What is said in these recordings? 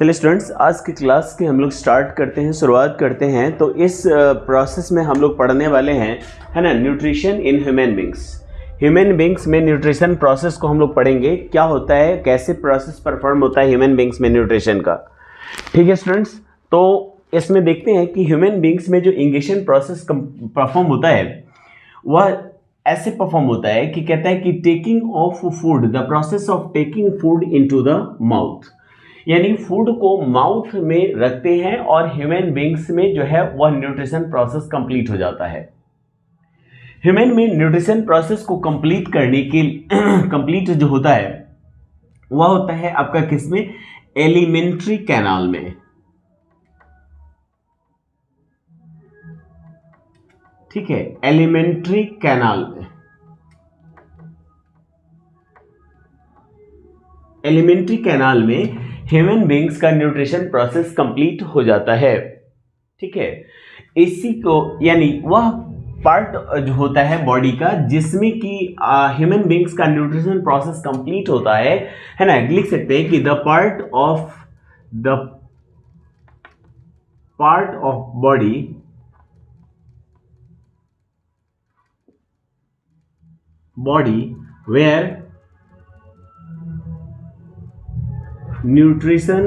चलिए स्टूडेंट्स, आज की क्लास के हम लोग स्टार्ट करते हैं, शुरुआत करते हैं। तो इस प्रोसेस में हम लोग पढ़ने वाले हैं, है ना, nutrition in human beings. Human beings में न्यूट्रिशन प्रोसेस को हम लोग पढ़ेंगे, क्या होता है, कैसे प्रोसेस परफॉर्म होता है ह्यूमन बींग्स में न्यूट्रिशन का। ठीक है स्टूडेंट्स, तो इसमें देखते हैं कि ह्यूमन बींग्स में जो इंगेशन प्रोसेस परफॉर्म होता है वह ऐसे परफॉर्म होता है कि कहता है कि taking of food, the process of taking food into the mouth, यानी फूड को माउथ में रखते हैं और ह्यूमन बींग्स में जो है वह न्यूट्रिशन प्रोसेस कंप्लीट हो जाता है। ह्यूमन में न्यूट्रिशन प्रोसेस को कंप्लीट करने के कंप्लीट जो होता है वह होता है आपका किसमें, एलिमेंट्री कैनाल में। ठीक है, एलिमेंट्री कैनाल में। एलिमेंट्री कैनाल में ह्यूमन बींग्स का न्यूट्रिशन प्रोसेस कंप्लीट हो जाता है। ठीक है, इसी को यानी वह पार्ट जो होता है बॉडी का जिसमें कि ह्यूमन बींग्स का न्यूट्रिशन प्रोसेस कंप्लीट होता है ना, लिख सकते हैं कि the part of body where nutrition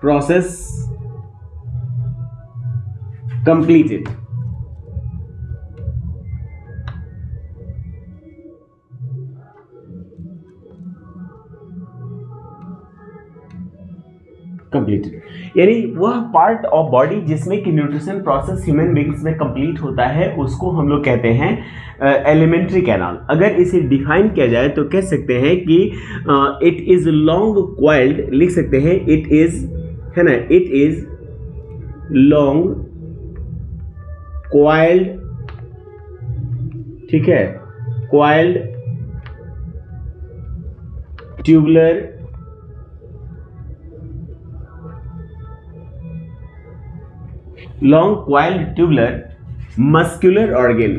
process completed। Completed यानी वह पार्ट ऑफ बॉडी जिसमें कि न्यूट्रिशन प्रोसेस ह्यूमन बींग्स में कंप्लीट होता है उसको हम लोग कहते हैं एलिमेंट्री कैनाल। अगर इसे डिफाइन किया जाए तो कह सकते हैं कि इट इज लॉन्ग क्वाइल्ड, लिख सकते हैं इट इज, है ना, इट इज लॉन्ग क्वाइल्ड, ठीक है, coiled tubular long coiled tubular muscular organ,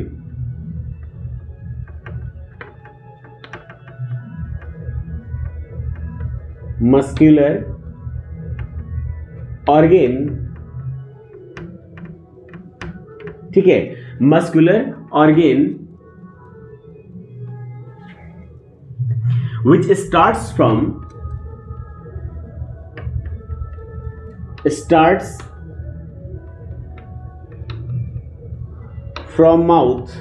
ठीक है, muscular organ which starts from mouth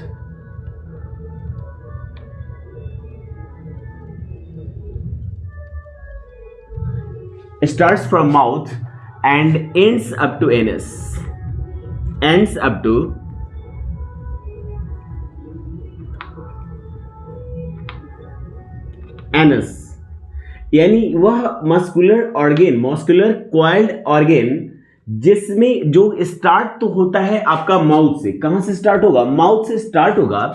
and ends up to anus, यानी वह मस्कुलर क्वाइल्ड ऑर्गेन जिसमें जो स्टार्ट तो होता है आपका माउथ से। कहां से स्टार्ट होगा, माउथ से स्टार्ट होगा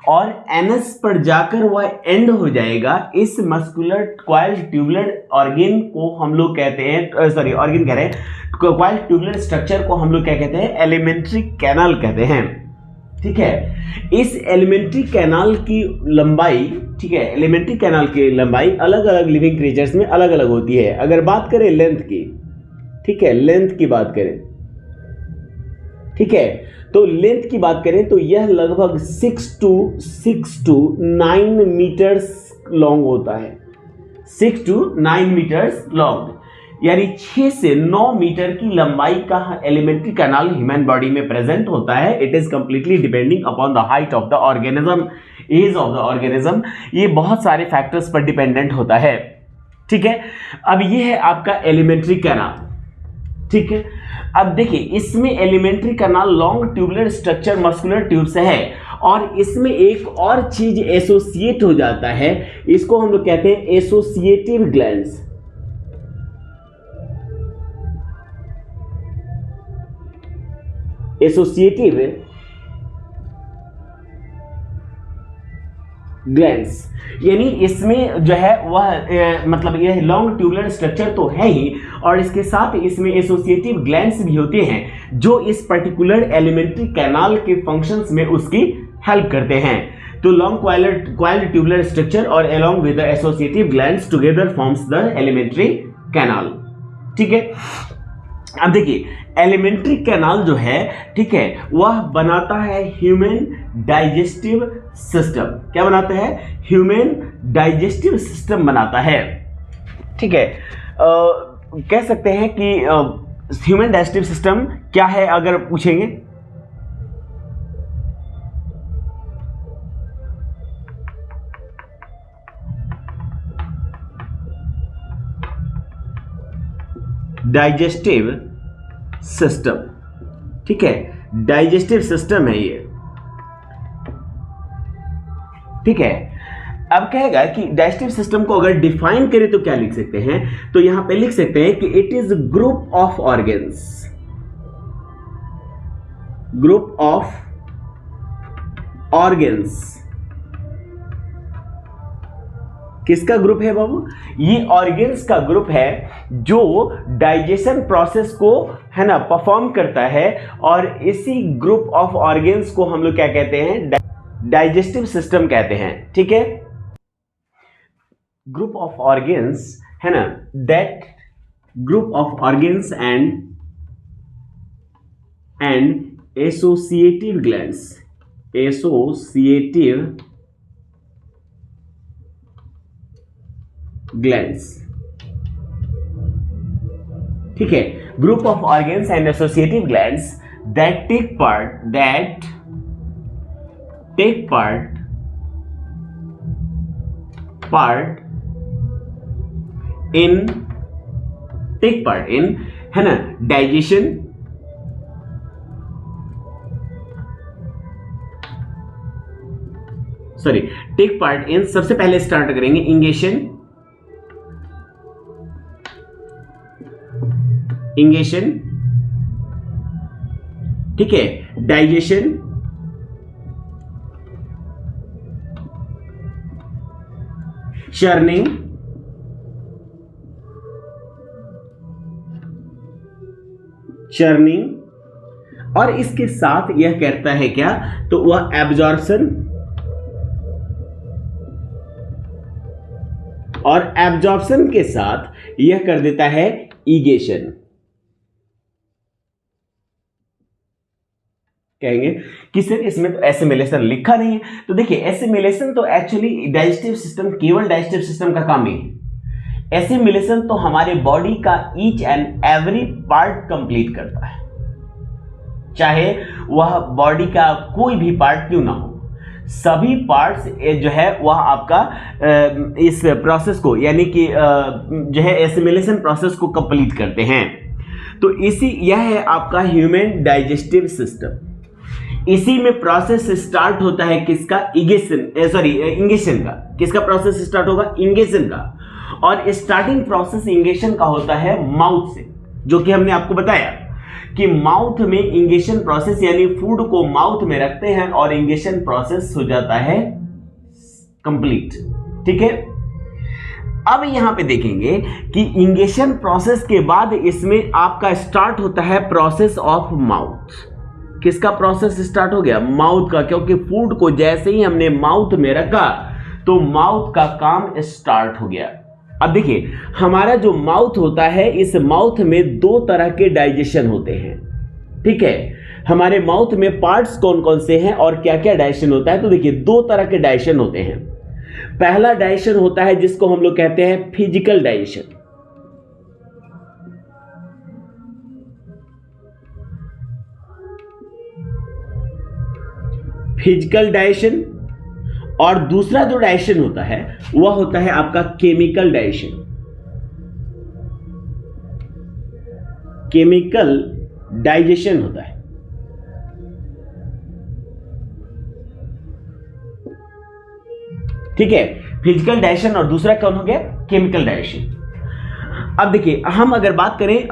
और एनस पर जाकर वह एंड हो जाएगा। इस मस्कुलर क्वाइल्ड ट्यूबुलर ऑर्गेन को हम लोग कहते हैं, क्वाइल्ड ट्यूबुलर स्ट्रक्चर को हम लोग क्या कहते हैं, एलिमेंट्री कैनाल कहते हैं। ठीक है, इस एलिमेंट्री कैनाल की लंबाई, ठीक है, एलिमेंट्री कैनाल की लंबाई अलग अलग लिविंग क्रिएचर्स में अलग अलग होती है। अगर बात करें लेंथ की, ठीक है, लेंथ की बात करें, ठीक है, तो लेंथ की बात करें तो यह लगभग 6 to 9 मीटर्स लॉन्ग होता है। 6 to 9 मीटर्स लॉन्ग, यानी 6 से 9 मीटर की लंबाई का एलिमेंट्री कैनाल ह्यूमन बॉडी में प्रेजेंट होता है। It is completely depending upon the height of the organism, age of the organism, ये बहुत सारे फैक्टर्स पर डिपेंडेंट होता है। ठीक है, अब ये है आपका एलिमेंट्री कैनाल। ठीक है, अब देखिए इसमें alimentary canal long tubular structure muscular tube से है और इसमें एक और चीज एसोसिएट हो जाता है, इसको हम लोग कहते हैं एसोसिएटिव ग्लैंड्स। एसोसिएटिव ग्लैंड्स, यानी इसमें जो है वह मतलब यह लॉन्ग ट्यूबुलर स्ट्रक्चर तो है ही और इसके साथ इसमें एसोसिएटिव ग्लैंड्स भी होते हैं जो इस पर्टिकुलर एलिमेंट्री कैनाल के फंक्शंस में उसकी हेल्प करते हैं। तो लॉन्ग coiled tubular structure और along with the associative glands together forms the alimentary canal। ठीक है, अब देखिए एलिमेंट्री कैनाल जो है, ठीक है, वह बनाता है ह्यूमन डाइजेस्टिव सिस्टम। क्या बनाता है? ह्यूमन डाइजेस्टिव सिस्टम बनाता है। ठीक है, कह सकते हैं कि ह्यूमन डाइजेस्टिव सिस्टम क्या है अगर पूछेंगे? Digestive system. ठीक है, डाइजेस्टिव सिस्टम है ये। ठीक है, अब कहेगा कि डाइजेस्टिव सिस्टम को अगर डिफाइन करें तो क्या लिख सकते हैं? तो यहां पे लिख सकते हैं कि it is group of organs. Group of organs किसका ग्रुप है बाबू? ये ऑर्गन्स का ग्रुप है जो डाइजेशन प्रोसेस को, है ना, परफॉर्म करता है। और इसी ग्रुप ऑफ ऑर्गन्स को हम लोग क्या कहते हैं? डाइजेस्टिव सिस्टम कहते हैं। ठीक है, ग्रुप ऑफ ऑर्गन्स, है ना, that group of organs and associative glands, associative glands. ठीक है, group of organs and associative glands that take part in, है ना, डाइजेशन, टेक पार्ट इन, सबसे पहले स्टार्ट करेंगे इंगेशन, ठीक है, डाइजेशन, चर्निंग, और इसके साथ यह करता है क्या? तो वह एब्जॉर्प्शन, और एब्जॉर्प्शन के साथ यह कर देता है ईगेशन। कहेंगे कि सर इसमें तो एसिमिलेशन लिखा नहीं है। तो देखिए एसिमिलेशन तो एक्चुअली डाइजेस्टिव सिस्टम, केवल डाइजेस्टिव सिस्टम का काम नहीं है। एसिमिलेशन तो हमारे बॉडी का each and every part complete करता है, चाहे वह बॉडी का कोई भी पार्ट क्यों ना हो। सभी पार्ट्स जो है वह आपका इस प्रोसेस को, यानी कि जो है एसिमिलेशन प्रोसेस को कंप्लीट करते हैं। तो यह है आपका ह्यूमन डाइजेस्टिव सिस्टम। इसी में प्रोसेस स्टार्ट होता है किसका? इंगेशन का। किसका प्रोसेस स्टार्ट होगा? इंगेशन का। और स्टार्टिंग प्रोसेस इंगेशन का होता है माउथ से, जो कि हमने आपको बताया कि माउथ में इंगेशन प्रोसेस, यानी फूड को माउथ में रखते हैं और इंगेशन प्रोसेस हो जाता है कंप्लीट। ठीक है, अब यहां पे देखेंगे कि इंगेशन प्रोसेस के बाद इसमें आपका स्टार्ट होता है प्रोसेस ऑफ माउथ। किसका प्रोसेस स्टार्ट हो गया? माउथ का, क्योंकि फूड को जैसे ही हमने माउथ में रखा तो माउथ का काम स्टार्ट हो गया। अब देखिए हमारा जो माउथ होता है, इस माउथ में दो तरह के डाइजेशन होते हैं। ठीक है, हमारे माउथ में पार्ट्स कौन कौन से हैं और क्या क्या डाइजेशन होता है? तो देखिए दो तरह के डाइजेशन होते हैं। पहला डाइजेशन होता है जिसको हम लोग कहते हैं फिजिकल डाइजेशन। फिजिकल डाइजेशन, और दूसरा जो डाइजेशन होता है वह होता है आपका केमिकल डाइजेशन। केमिकल डाइजेशन होता है। ठीक है, फिजिकल डाइजेशन और दूसरा कौन हो गया? Chemical digestion. अब देखिए हम अगर बात करें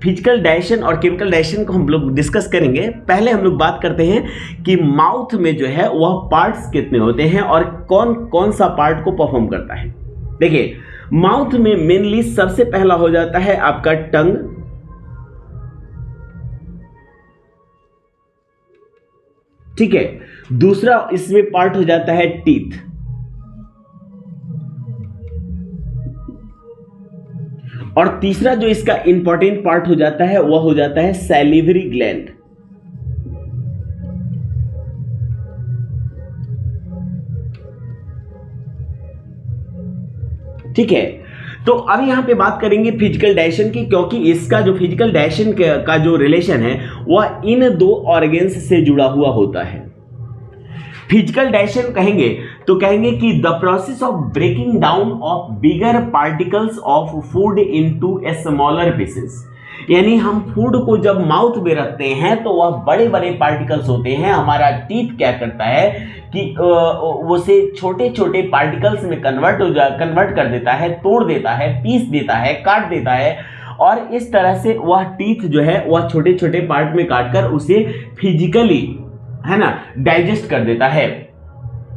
फिजिकल डाइजेशन और केमिकल डाइजेशन को हम लोग डिस्कस करेंगे। पहले हम लोग बात करते हैं कि माउथ में जो है वह पार्ट्स कितने होते हैं और कौन कौन सा पार्ट को परफॉर्म करता है। देखिए माउथ में मेनली सबसे पहला हो जाता है आपका टंग, ठीक है, दूसरा इसमें पार्ट हो जाता है टीथ, और तीसरा जो इसका इंपॉर्टेंट पार्ट हो जाता है वह हो जाता है सैलिवरी ग्लैंड। ठीक है, तो अब यहां पे बात करेंगे फिजिकल डाइजेशन की, क्योंकि इसका जो फिजिकल डाइजेशन का जो रिलेशन है वह इन दो ऑर्गेन्स से जुड़ा हुआ होता है। फिजिकल डाइजेशन कहेंगे तो कहेंगे कि the process of breaking down of bigger particles of food into a smaller pieces, यानी हम फूड को जब माउथ में रखते हैं तो वह बड़े बड़े पार्टिकल्स होते हैं। हमारा टीथ क्या करता है कि उसे छोटे छोटे पार्टिकल्स में कन्वर्ट कर देता है, तोड़ देता है, पीस देता है, काट देता है, और इस तरह से वह टीथ जो है वह छोटे छोटे पार्ट में काटकर उसे फिजिकली, है ना, डाइजेस्ट कर देता है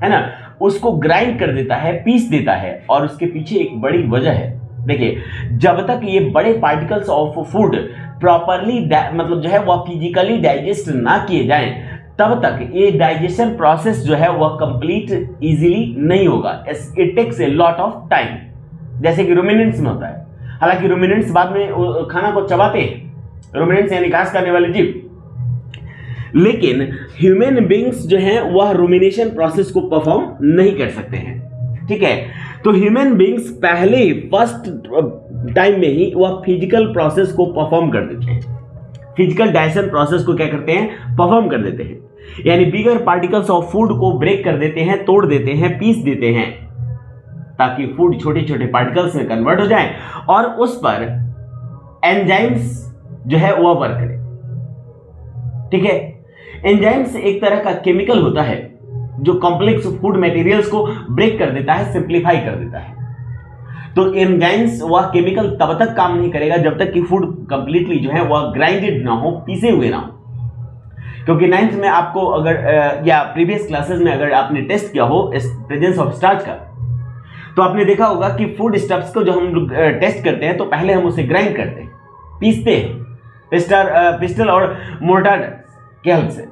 ना, उसको ग्राइंड कर देता है, पीस देता है। और उसके पीछे एक बड़ी वजह है। देखिए, जब तक ये बड़े पार्टिकल्स ऑफ फूड प्रॉपरली मतलब जो है वह फिजिकली डाइजेस्ट ना किए जाएं, तब तक ये डाइजेशन प्रोसेस जो है वह कंप्लीट इजीली नहीं होगा। It takes a lot of time, जैसे कि रूमिनेंट्स में होता है। हालांकि रूमिनेंट्स बाद में खाना को चबाते हैं, रूमिनेंट्स यानी घास खाने वाले जीव, लेकिन ह्यूमन बींग्स जो हैं वह रूमिनेशन प्रोसेस को परफॉर्म नहीं कर सकते हैं। ठीक है, तो ह्यूमन बींग्स पहले ही फर्स्ट टाइम में ही वह फिजिकल प्रोसेस को परफॉर्म कर देते हैं, फिजिकल डाइजेशन प्रोसेस को क्या करते हैं, परफॉर्म कर देते हैं। यानी बिगर पार्टिकल्स ऑफ फूड को ब्रेक कर देते हैं, तोड़ देते हैं, पीस देते हैं, ताकि फूड छोटे छोटे पार्टिकल्स में कन्वर्ट हो जाए और उस पर एंजाइम्स जो है वह वर्क करें। ठीक है, एंजाइम्स एक तरह का केमिकल होता है जो कॉम्प्लेक्स फूड मटेरियल्स को ब्रेक कर देता है, सिंप्लीफाई कर देता है। तो एंजाइम्स वह केमिकल तब तक काम नहीं करेगा जब तक कि फूड कंप्लीटली जो है वह ग्राइंडेड ना हो, पीसे हुए ना हो। क्योंकि 9th में आपको अगर या प्रीवियस क्लासेस में अगर आपने टेस्ट किया हो प्रेजेंस ऑफ स्टार्च का, तो आपने देखा होगा कि फूड स्टफ्स को जो हम लोग टेस्ट करते हैं तो पहले हम उसे ग्राइंड करते हैं, पीसते हैं, पिस्टल और मोर्टार के हेल्प से।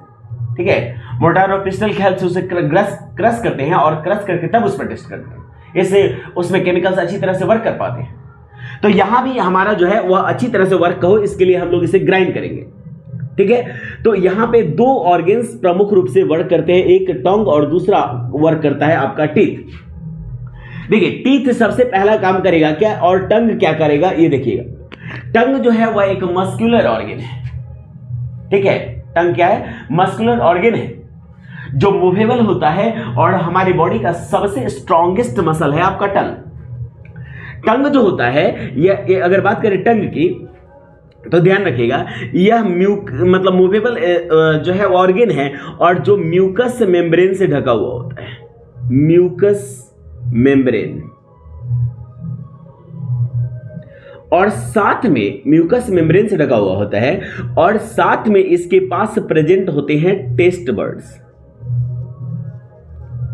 ठीक है, मोर्टार और पिस्टल के हेल्प से उसे क्रश करते हैं और क्रश करके तब उस पर टेस्ट करते हैं। इससे उसमें केमिकल्स अच्छी तरह से वर्क कर पाते हैं। तो यहां भी हमारा जो है वह अच्छी तरह से वर्क हो, इसके लिए हम लोग इसे ग्राइंड करेंगे। ठीक है, तो यहां पे दो ऑर्गन्स प्रमुख रूप से वर्क करते हैं, एक टंग और दूसरा वर्क करता है आपका टीथ। देखिए, टीथ सबसे पहला काम करेगा क्या और टंग क्या करेगा, ये देखिएगा। टंग जो है वह एक मस्कुलर ऑर्गन है। ठीक है, टंग क्या है, मस्कुलर ऑर्गन है जो मूवेबल होता है और हमारी बॉडी का सबसे स्ट्रॉन्गेस्ट मसल है आपका टंग। टंग जो होता है ये अगर बात करें टंग की तो ध्यान रखिएगा, यह मतलब मूवेबल जो है ऑर्गन है और जो म्यूकस मेम्ब्रेन से ढका हुआ होता है, म्यूकस मेम्ब्रेन, और साथ में म्यूकस मेम्ब्रेन से ढका हुआ होता है और साथ में इसके पास प्रेजेंट होते हैं टेस्ट बर्ड्स।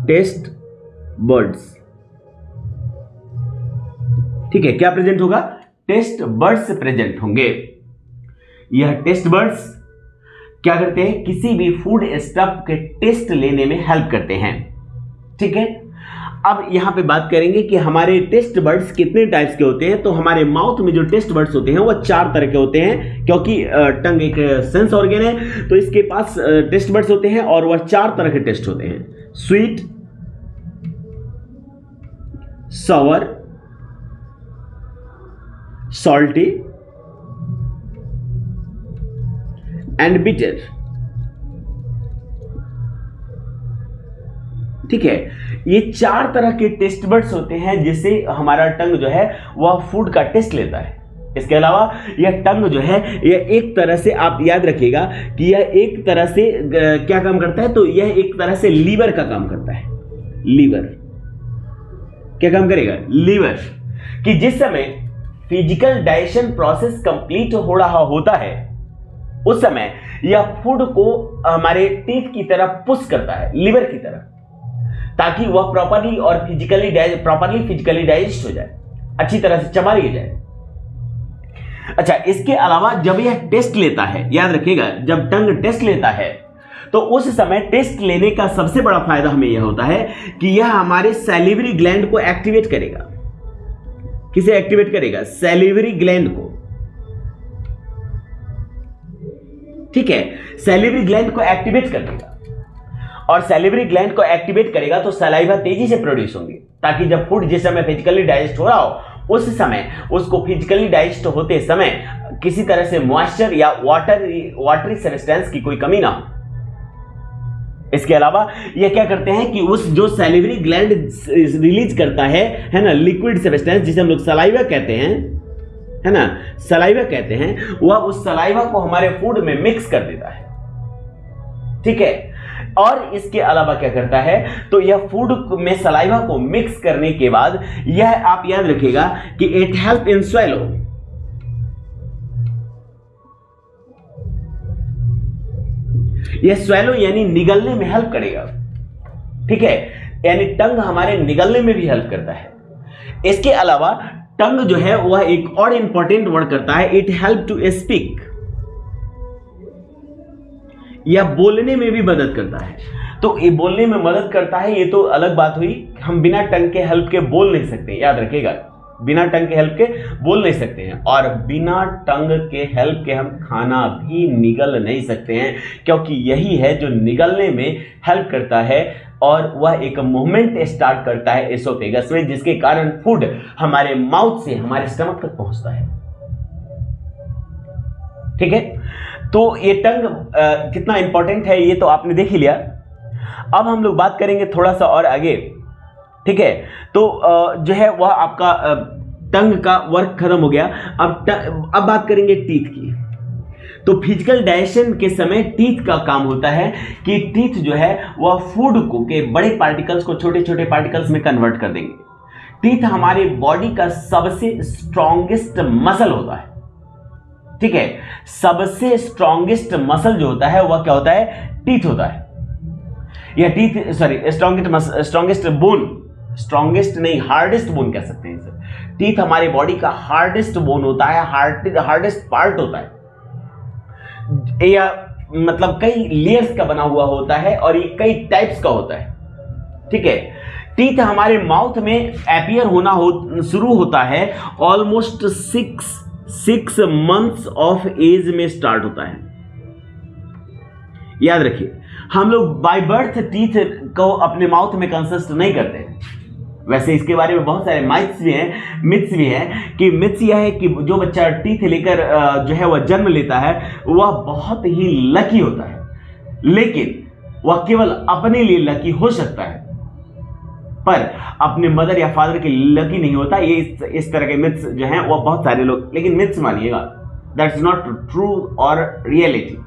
टेस्ट बर्ड्स, ठीक है, क्या प्रेजेंट होगा, टेस्ट बर्ड्स प्रेजेंट होंगे। यह टेस्ट बर्ड्स क्या करते हैं, किसी भी फूड स्टफ के टेस्ट लेने में हेल्प करते हैं। ठीक है, अब यहां पे बात करेंगे कि हमारे टेस्ट बर्ड्स कितने टाइप्स के होते हैं। तो हमारे माउथ में जो टेस्ट बर्ड्स होते हैं वो 4 तरह के होते हैं, क्योंकि टंग एक सेंस ऑर्गन है तो इसके पास टेस्ट बर्ड्स होते हैं और वह 4 तरह के टेस्ट होते हैं, sweet, sour, salty and bitter. ठीक है, ये 4 तरह के टेस्ट बर्ड्स होते हैं जिससे हमारा टंग जो है वह फूड का टेस्ट लेता है। इसके अलावा यह टंग जो है यह एक तरह से, आप याद रखिएगा कि यह एक तरह से क्या काम करता है, तो यह एक तरह से लीवर का काम करता है। लीवर क्या काम करेगा, लीवर, कि जिस समय फिजिकल डाइजेशन प्रोसेस कंप्लीट हो रहा होता है उस समय यह फूड को हमारे टीथ की तरफ पुश करता है, लीवर की तरफ, ताकि वह प्रॉपरली फिजिकली डाइजेस्ट हो जाए, अच्छी तरह से चबा लिया जाए। अच्छा, इसके अलावा जब यह टेस्ट लेता है, याद रखिएगा, जब टंग टेस्ट लेता है तो उस समय टेस्ट लेने का सबसे बड़ा फायदा हमें यह होता है कि यह हमारे सैलिवरी ग्लैंड को एक्टिवेट करेगा। किसे एक्टिवेट करेगा? सैलिवरी ग्लैंड को। ठीक है, सैलिवरी ग्लैंड को एक्टिवेट कर देगा, और सैलिवरी ग्लैंड को एक्टिवेट करेगा तो सलाइवा तेजी से प्रोड्यूस होंगे, ताकि जब फूड जिस समय फिजिकली डाइजेस्ट हो रहा हो उस समय उसको फिजिकली डाइजेस्ट होते समय किसी तरह से मॉइस्चर या वाटरी सब्सटेंस की कोई कमी ना हो। इसके अलावा ये क्या करते हैं कि उस जो सैलिवरी ग्लैंड रिलीज करता है ना, लिक्विड सब्सटेंस जिसे हम लोग सलाइवा कहते हैं, है ना, सलाइवा कहते हैं, वह उस सलाइवा को हमारे फूड में मिक्स कर देता है। ठीक है, और इसके अलावा क्या करता है, तो यह फूड में सलाइवा को मिक्स करने के बाद यह आप याद रखिएगा कि इट हेल्प इन स्वेलो। यह स्वेलो यानी निगलने में हेल्प करेगा। ठीक है, यानी टंग हमारे निगलने में भी हेल्प करता है। इसके अलावा टंग जो है वह एक और इंपॉर्टेंट वर्ड करता है, इट हेल्प टू स्पीक, या बोलने में भी मदद करता है। तो ये बोलने में मदद करता है, ये तो अलग बात हुई, हम बिना टंग के हेल्प के बोल नहीं सकते, याद रखिएगा, बिना टंग के हेल्प के बोल नहीं सकते हैं, और बिना टंग के हेल्प के हम खाना भी निगल नहीं सकते हैं, क्योंकि यही है जो निगलने में हेल्प करता है, और वह एक मूवमेंट स्टार्ट करता है एसोफेगस में, जिसके कारण फूड हमारे माउथ से हमारे स्टमक तक पहुंचता है। ठीक है, तो ये टंग कितना इंपॉर्टेंट है ये तो आपने देख ही लिया। अब हम लोग बात करेंगे थोड़ा सा और आगे। ठीक है, तो जो है वह आपका टंग का वर्क खत्म हो गया। अब बात करेंगे टीथ की। तो फिजिकल डाइजेशन के समय टीथ का काम होता है कि टीथ जो है वह फूड को के बड़े पार्टिकल्स को छोटे छोटे पार्टिकल्स में कन्वर्ट कर देंगे। टीथ हमारे बॉडी का सबसे स्ट्रॉन्गेस्ट मसल होता है। ठीक है, सबसे स्ट्रॉन्गेस्ट मसल जो होता है वह क्या होता है? टीथ होता है। यह टीथ स्ट्रॉन्गेस्ट बोन, स्ट्रॉन्गेस्ट नहीं हार्डेस्ट बोन कह सकते हैं इसे। टीथ हमारे बॉडी का हार्डेस्ट बोन होता है, हार्डेस्ट पार्ट होता है, या मतलब कई लेयर्स का बना हुआ होता है, और ये कई टाइप्स का होता है। ठीक है, टीथ हमारे माउथ में अपीयर होना शुरू होता है ऑलमोस्ट 6 मंथ्स ऑफ एज में स्टार्ट होता है। याद रखिए, हम लोग बाय बर्थ टीथ को अपने माउथ में कंसिस्ट नहीं करते हैं। वैसे इसके बारे में बहुत सारे मिथ्स भी हैं कि मिथ्स यह है कि जो बच्चा टीथ लेकर जो है वह जन्म लेता है वह बहुत ही लकी होता है, लेकिन वह केवल अपने लिए लकी हो सकता है, पर अपने मदर या फादर के लकी नहीं होता। ये इस तरह के मिथ्स जो हैं वो बहुत सारे लोग, लेकिन मिथ्स मानिएगा, दैट्स नॉट ट्रू और रियलिटी।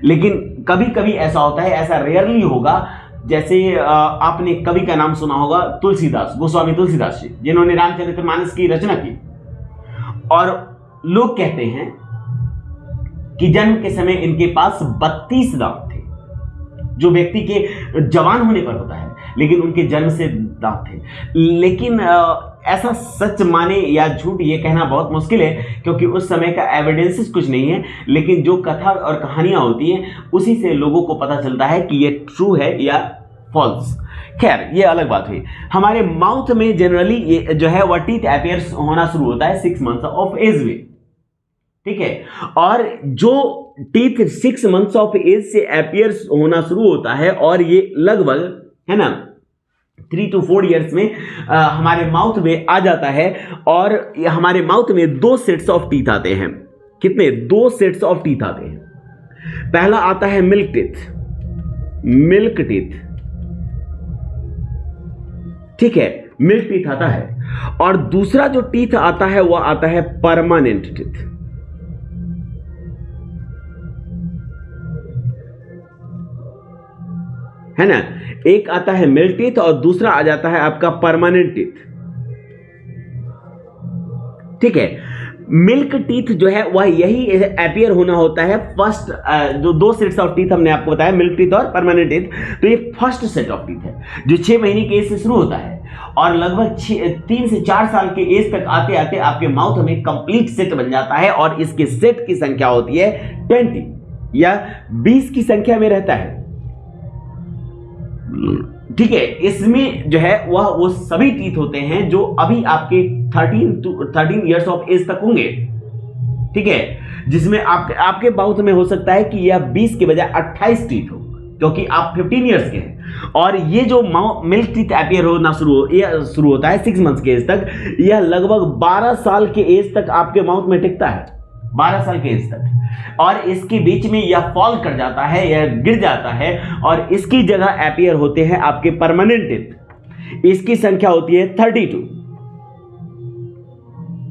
लेकिन कभी कभी ऐसा होता है, ऐसा रेयरली होगा। जैसे आपने कवि का नाम सुना होगा, तुलसीदास, गोस्वामी तुलसीदास जी, जिन्होंने रामचरितमानस की रचना की, और लोग कहते हैं कि जन्म के समय इनके पास 32 दांत थे, जो व्यक्ति के जवान होने पर होता है, लेकिन उनके जन्म से दांत थे। लेकिन ऐसा सच माने या झूठ ये कहना बहुत मुश्किल है, क्योंकि उस समय का एविडेंसेस कुछ नहीं है, लेकिन जो कथा और कहानियां होती हैं उसी से लोगों को पता चलता है कि ये ट्रू है या फॉल्स। खैर, ये अलग बात हुई। हमारे माउथ में जनरली ये जो है वह टीथ अपीयर्स होना शुरू होता है 6 मंथ्स ऑफ एज में। ठीक है, और जो टीथ 6 मंथ्स ऑफ एज से अपीयर्स होना शुरू होता है, और ये लगभग है ना 3 to 4 ईयर्स में हमारे माउथ में आ जाता है, और हमारे माउथ में 2 सेट्स ऑफ टीथ आते हैं। कितने? 2 सेट्स ऑफ टीथ आते हैं। पहला आता है मिल्क टीथ। ठीक है, मिल्क टीथ आता है, और दूसरा जो टीथ आता है वह आता है परमानेंट टीथ। है ना, एक आता है मिल्क टीथ और दूसरा आ जाता है आपका परमानेंट टीथ। ठीक है, मिल्क टीथ जो है वह यही अपीयर होना होता है फर्स्ट, जो 2 सेट्स ऑफ टीथ हमने आपको बताया, मिल्क टीथ और परमानेंट टीथ, तो ये फर्स्ट सेट ऑफ टीथ है जो 6 महीने के एज से शुरू होता है, और लगभग 3 से 4 साल के एज तक आते आते आपके माउथ में कंप्लीट सेट बन जाता है, और इसके सेट की संख्या होती है 20। या 20 की संख्या में रहता है। ठीक है, इसमें जो है वह वो सभी टीथ होते हैं जो अभी आपके 13 इयर्स ऑफ एज तक होंगे। ठीक है, जिसमें आपके माउथ में हो सकता है कि यह 20 के बजाय 28 टीथ हो, क्योंकि आप 15 इयर्स के हैं। और ये जो मिल्क टीथ अपीयर होना शुरू होता है 6 मंथ्स के एज तक, यह लगभग 12 साल के एज तक आपके माउथ में टिकता है, 12 साल के एज तक। और इसके बीच में यह फॉल कर जाता है, यह गिर जाता है, और इसकी जगह अपीयर होते हैं आपके परमानेंट टीथ। इसकी संख्या होती है 32।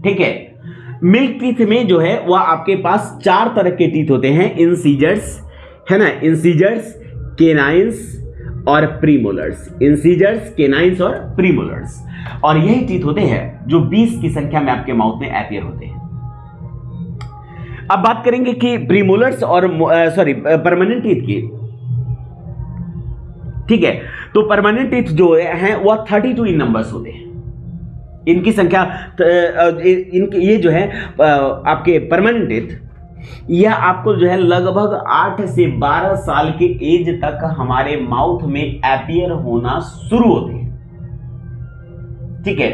ठीक है, मिल्क टीथ में जो है वह आपके पास 4 तरह के टीथ होते हैं, इंसीजर्स, है ना, इंसीजर्स, केनाइंस और प्रीमोलर्स। इंसीजर्स, केनाइंस और प्रीमोलर्स, और यही टीथ होते हैं जो 20 की संख्या में आपके माउथ में अपीयर होते हैं। अब बात करेंगे कि प्रीमोलर्स और परमानेंट टीथ की। ठीक है, तो परमानेंट टीथ जो हैं वह 32 इन नंबर्स होते हैं। इनकी संख्या ये जो है आपके परमानेंट टीथ, यह आपको जो है लगभग 8 से 12 साल के एज तक हमारे माउथ में अपीयर होना शुरू होते हैं। ठीक है,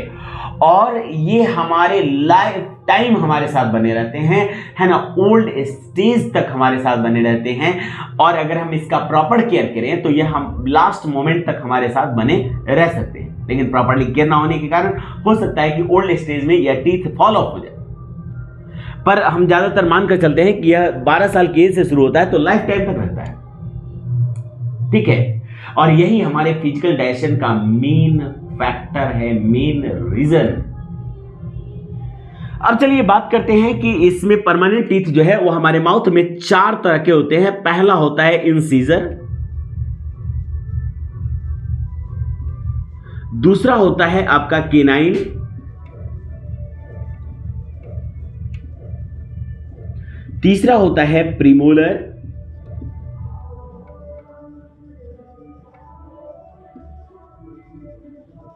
और ये हमारे लाइफ टाइम हमारे साथ बने रहते हैं, है ना, ओल्ड स्टेज तक हमारे साथ बने रहते हैं। और अगर हम इसका प्रॉपर केयर करें तो ये हम लास्ट मोमेंट तक हमारे साथ बने रह सकते हैं। लेकिन प्रॉपरली केयर ना होने के कारण हो सकता है कि ओल्ड स्टेज में यह टीथ फॉल ऑफ हो जाए। पर हम ज्यादातर मानकर चलते हैं कि यह 12 साल की एज से शुरू होता है तो लाइफ टाइम तक रहता है। ठीक है, और यही हमारे फिजिकल डायरेक्शन का मेन फैक्टर है, मेन रीजन। अब चलिए बात करते हैं कि इसमें परमानेंट टीथ जो है वो हमारे माउथ में 4 तरह के होते हैं। पहला होता है इंसीजर, दूसरा होता है आपका केनाइन, तीसरा होता है प्रीमोलर,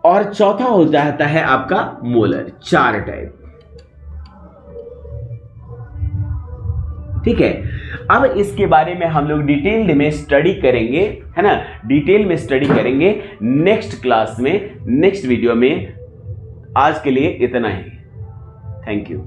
और चौथा हो जाता है आपका मोलर। 4 टाइप। ठीक है, अब इसके बारे में हम लोग डिटेल्ड में स्टडी करेंगे, है ना, डिटेल में स्टडी करेंगे नेक्स्ट क्लास में, नेक्स्ट वीडियो में। आज के लिए इतना ही। Thank you.